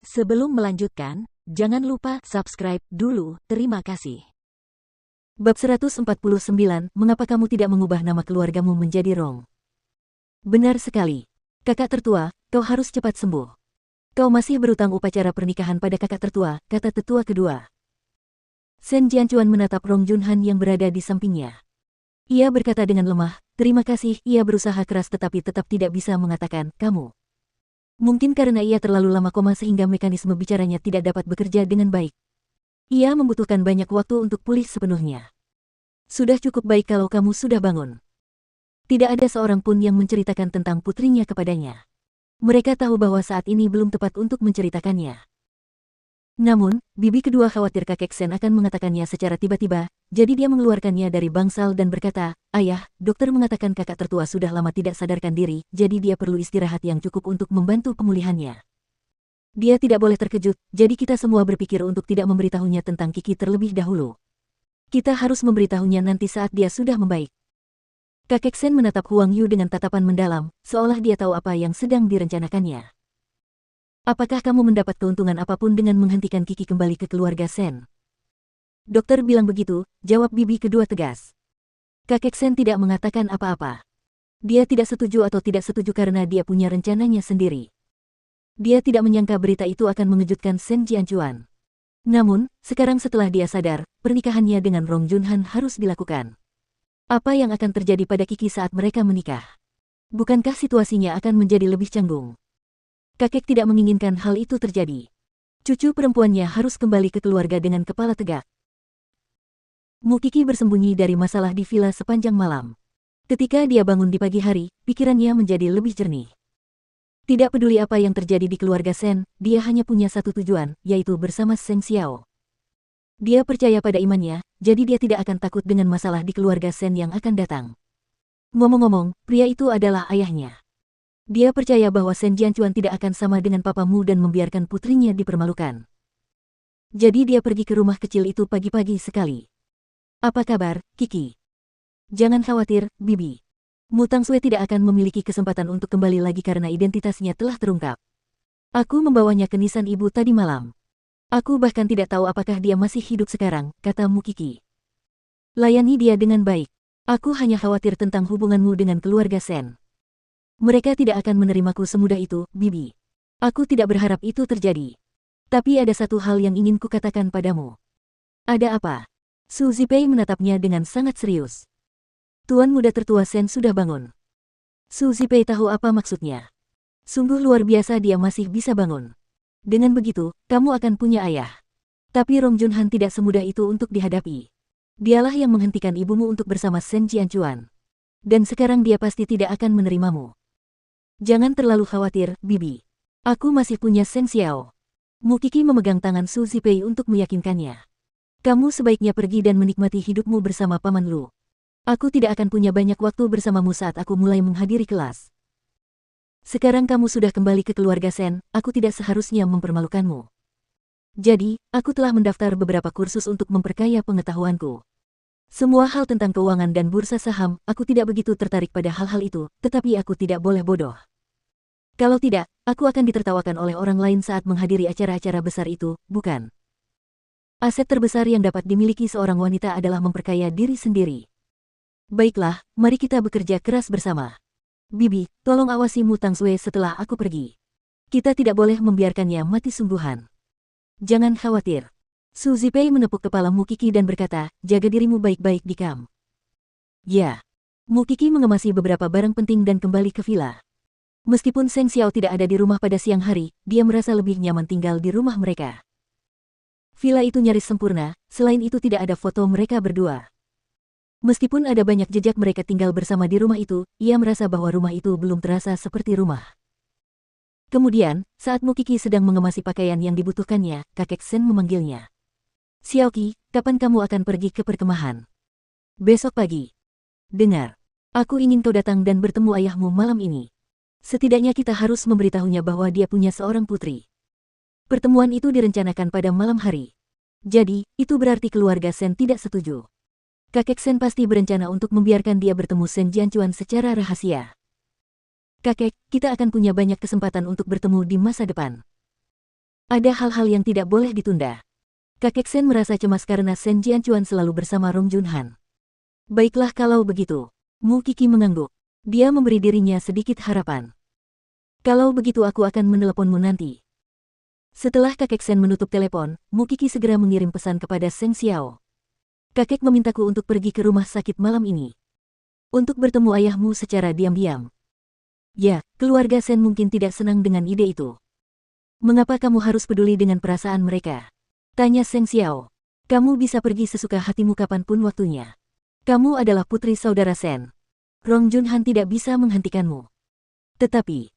Sebelum melanjutkan, jangan lupa subscribe dulu, terima kasih. Bab 149, mengapa kamu tidak mengubah nama keluargamu menjadi Rong? Benar sekali. Kakak tertua, kau harus cepat sembuh. Kau masih berutang upacara pernikahan pada kakak tertua, kata tetua kedua. Sen Jianchuan menatap Rong Junhan yang berada di sampingnya. Ia berkata dengan lemah, terima kasih, ia berusaha keras tetapi tetap tidak bisa mengatakan, kamu. Mungkin karena ia terlalu lama koma sehingga mekanisme bicaranya tidak dapat bekerja dengan baik. Ia membutuhkan banyak waktu untuk pulih sepenuhnya. Sudah cukup baik kalau kamu sudah bangun. Tidak ada seorang pun yang menceritakan tentang putrinya kepadanya. Mereka tahu bahwa saat ini belum tepat untuk menceritakannya. Namun, bibi kedua khawatir kakek Sen akan mengatakannya secara tiba-tiba, jadi dia mengeluarkannya dari bangsal dan berkata, ayah, dokter mengatakan kakak tertua sudah lama tidak sadarkan diri, jadi dia perlu istirahat yang cukup untuk membantu pemulihannya. Dia tidak boleh terkejut, jadi kita semua berpikir untuk tidak memberitahunya tentang Kiki terlebih dahulu. Kita harus memberitahunya nanti saat dia sudah membaik. Kakek Sen menatap Huang Yu dengan tatapan mendalam, seolah dia tahu apa yang sedang direncanakannya. Apakah kamu mendapat keuntungan apapun dengan menghentikan Kiki kembali ke keluarga Sen? Dokter bilang begitu, jawab bibi kedua tegas. Kakek Sen tidak mengatakan apa-apa. Dia tidak setuju atau tidak setuju karena dia punya rencananya sendiri. Dia tidak menyangka berita itu akan mengejutkan Sen Jianchuan. Namun, sekarang setelah dia sadar, pernikahannya dengan Rong Junhan harus dilakukan. Apa yang akan terjadi pada Kiki saat mereka menikah? Bukankah situasinya akan menjadi lebih canggung? Kakek tidak menginginkan hal itu terjadi. Cucu perempuannya harus kembali ke keluarga dengan kepala tegak. Mu Kiki bersembunyi dari masalah di villa sepanjang malam. Ketika dia bangun di pagi hari, pikirannya menjadi lebih jernih. Tidak peduli apa yang terjadi di keluarga Sen, dia hanya punya satu tujuan, yaitu bersama Seng Xiao. Dia percaya pada imannya, jadi dia tidak akan takut dengan masalah di keluarga Sen yang akan datang. Ngomong-ngomong, pria itu adalah ayahnya. Dia percaya bahwa Sen Jianchuan tidak akan sama dengan papamu dan membiarkan putrinya dipermalukan. Jadi dia pergi ke rumah kecil itu pagi-pagi sekali. Apa kabar, Kiki? Jangan khawatir, Bibi. Mu Tangsue tidak akan memiliki kesempatan untuk kembali lagi karena identitasnya telah terungkap. Aku membawanya ke nisan ibu tadi malam. Aku bahkan tidak tahu apakah dia masih hidup sekarang, kata Mu Kiki. Layani dia dengan baik. Aku hanya khawatir tentang hubunganmu dengan keluarga Sen. Mereka tidak akan menerimaku semudah itu, Bibi. Aku tidak berharap itu terjadi. Tapi ada satu hal yang ingin kukatakan padamu. Ada apa? Su Zipei menatapnya dengan sangat serius. Tuan muda tertua Sen sudah bangun. Su Zipei tahu apa maksudnya. Sungguh luar biasa dia masih bisa bangun. Dengan begitu, kamu akan punya ayah. Tapi Rong Junhan tidak semudah itu untuk dihadapi. Dialah yang menghentikan ibumu untuk bersama Sen Jianchuan. Dan sekarang dia pasti tidak akan menerimamu. Jangan terlalu khawatir, Bibi. Aku masih punya Seng Xiao. Mu Kiki memegang tangan Su Zipei untuk meyakinkannya. Kamu sebaiknya pergi dan menikmati hidupmu bersama Paman Lu. Aku tidak akan punya banyak waktu bersamamu saat aku mulai menghadiri kelas. Sekarang kamu sudah kembali ke keluarga Sen, aku tidak seharusnya mempermalukanmu. Jadi, aku telah mendaftar beberapa kursus untuk memperkaya pengetahuanku. Semua hal tentang keuangan dan bursa saham, aku tidak begitu tertarik pada hal-hal itu, tetapi aku tidak boleh bodoh. Kalau tidak, aku akan ditertawakan oleh orang lain saat menghadiri acara-acara besar itu, bukan? Aset terbesar yang dapat dimiliki seorang wanita adalah memperkaya diri sendiri. Baiklah, mari kita bekerja keras bersama. Bibi, tolong awasi Mu Tangsue setelah aku pergi. Kita tidak boleh membiarkannya mati sungguhan. Jangan khawatir. Su Zipei menepuk kepala Mu Kiki dan berkata, jaga dirimu baik-baik di kamp. Ya. Mu Kiki mengemasi beberapa barang penting dan kembali ke villa. Meskipun Seng Xiao tidak ada di rumah pada siang hari, dia merasa lebih nyaman tinggal di rumah mereka. Villa itu nyaris sempurna, selain itu tidak ada foto mereka berdua. Meskipun ada banyak jejak mereka tinggal bersama di rumah itu, ia merasa bahwa rumah itu belum terasa seperti rumah. Kemudian, saat Mu Kiki sedang mengemasi pakaian yang dibutuhkannya, kakek Sen memanggilnya. Xiaoqi, kapan kamu akan pergi ke perkemahan? Besok pagi. Dengar, aku ingin kau datang dan bertemu ayahmu malam ini. Setidaknya kita harus memberitahunya bahwa dia punya seorang putri. Pertemuan itu direncanakan pada malam hari. Jadi, itu berarti keluarga Sen tidak setuju. Kakek Sen pasti berencana untuk membiarkan dia bertemu Sen Jianchuan secara rahasia. Kakek, kita akan punya banyak kesempatan untuk bertemu di masa depan. Ada hal-hal yang tidak boleh ditunda. Kakek Sen merasa cemas karena Sen Jianchuan selalu bersama Rong Junhan. Baiklah kalau begitu. Mu Qi mengangguk. Dia memberi dirinya sedikit harapan. Kalau begitu aku akan meneleponmu nanti. Setelah kakek Sen menutup telepon, Mu Qi segera mengirim pesan kepada Seng Xiao. Kakek memintaku untuk pergi ke rumah sakit malam ini. Untuk bertemu ayahmu secara diam-diam. Ya, keluarga Sen mungkin tidak senang dengan ide itu. Mengapa kamu harus peduli dengan perasaan mereka? Tanya Seng Xiao. Kamu bisa pergi sesuka hatimu kapanpun waktunya. Kamu adalah putri saudara Sen. Rong Junhan tidak bisa menghentikanmu. Tetapi,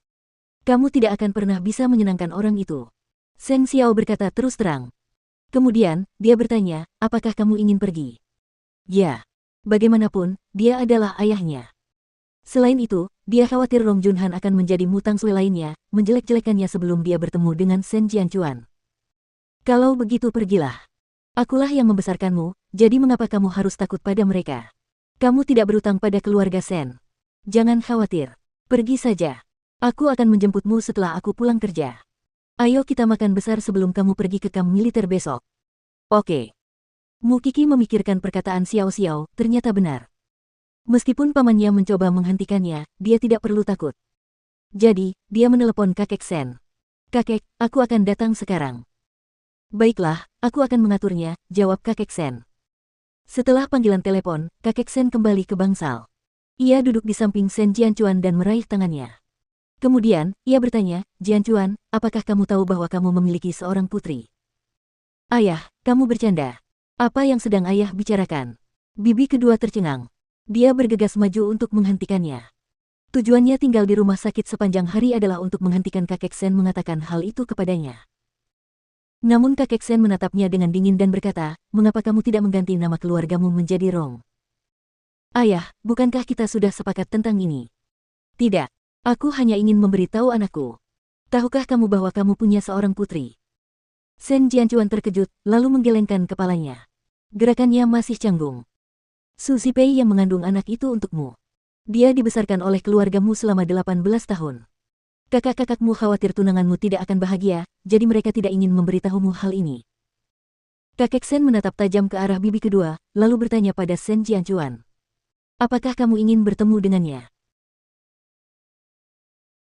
kamu tidak akan pernah bisa menyenangkan orang itu. Seng Xiao berkata terus terang. Kemudian, dia bertanya, apakah kamu ingin pergi? Ya. Bagaimanapun, dia adalah ayahnya. Selain itu, dia khawatir Rong Junhan akan menjadi mutang sui lainnya, menjelek-jelekannya sebelum dia bertemu dengan Sen Jianchuan. Kalau begitu pergilah. Akulah yang membesarkanmu, jadi mengapa kamu harus takut pada mereka? Kamu tidak berutang pada keluarga Sen. Jangan khawatir. Pergi saja. Aku akan menjemputmu setelah aku pulang kerja. Ayo kita makan besar sebelum kamu pergi ke kamp militer besok. Oke. Mu Qi memikirkan perkataan Xiao Xiao, ternyata benar. Meskipun pamannya mencoba menghentikannya, dia tidak perlu takut. Jadi, dia menelepon kakek Sen. Kakek, aku akan datang sekarang. Baiklah, aku akan mengaturnya, jawab kakek Sen. Setelah panggilan telepon, kakek Sen kembali ke bangsal. Ia duduk di samping Sen Jianchuan dan meraih tangannya. Kemudian, ia bertanya, Jianchuan, apakah kamu tahu bahwa kamu memiliki seorang putri? Ayah, kamu bercanda. Apa yang sedang ayah bicarakan? Bibi kedua tercengang. Dia bergegas maju untuk menghentikannya. Tujuannya tinggal di rumah sakit sepanjang hari adalah untuk menghentikan kakek Sen mengatakan hal itu kepadanya. Namun kakek Sen menatapnya dengan dingin dan berkata, mengapa kamu tidak mengganti nama keluargamu menjadi Rong? Ayah, bukankah kita sudah sepakat tentang ini? Tidak. Aku hanya ingin memberitahu anakku. Tahukah kamu bahwa kamu punya seorang putri? Sen Jianchuan terkejut, lalu menggelengkan kepalanya. Gerakannya masih canggung. Su Zipei yang mengandung anak itu untukmu. Dia dibesarkan oleh keluargamu selama 18 tahun. Kakak-kakakmu khawatir tunanganmu tidak akan bahagia, jadi mereka tidak ingin memberitahumu hal ini. Kakek Sen menatap tajam ke arah bibi kedua, lalu bertanya pada Sen Jianchuan. Apakah kamu ingin bertemu dengannya?